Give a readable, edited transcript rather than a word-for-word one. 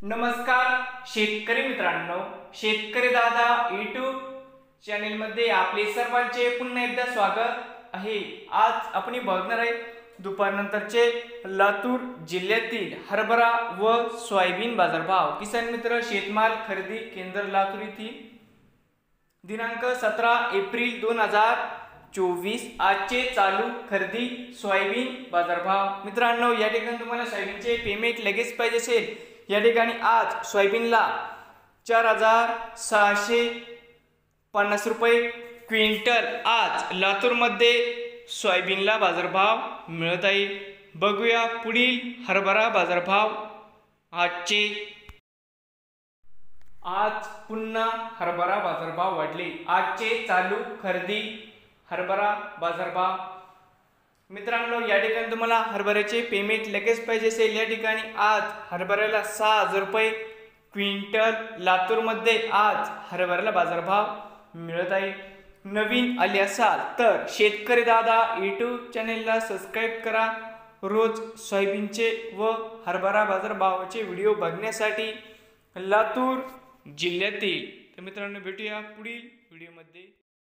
नमस्कार शेतकरी मित्रांनो, शेतकरी दादा यूट्यूब चॅनेलमध्ये आपले सर्वांचे पुन्हा एकदा स्वागत आहे। आज आपण बघणार आहे दुपारनंतरचे लातूर जिल्ह्यातील हरभरा व सोयाबीन बाजारभाव। किसान मित्र शेतमाल खरेदी केंद्र लातूर येथील दिनांक 17 एप्रिल 2024 आजचे चालू खरेदी सोयाबीन बाजारभाव। मित्रांनो, या ठिकाणी तुम्हाला सोयाबीनचे पेमेंट लगेच पाहिजे असेल, या ठिकाणी आज सोयाबीनला 4650 रुपये क्विंटल आज लातूर मध्ये सोयाबीनला बाजारभाव मिळत आहे। बघूया पुढील हरभरा बाजारभाव आजचे। आज पुन्हा हरभरा बाजारभाव वाढले। आजचे चालू खरेदी हरभरा बाजारभाव। मित्रांनो, या ठिकाणी तुम्हाला हरभऱ्याचे पेमेंट लगेच पाहिजे असेल, या ठिकाणी आज हरभऱ्याला 6000 रुपये क्विंटल लातूर मध्ये आज हरभऱ्याला बाजारभाव मिळत आहे। नवीन आले असाल तर शेतकरी दादा यूट्यूब चॅनेलला सबस्क्राईब करा। रोज सोयाबीनचे व हरभरा बाजारभावाचे व्हिडिओ बघण्यासाठी लातूर जिल्ह्यातील। तर मित्रांनो, भेटूया पुढील व्हिडिओमध्ये।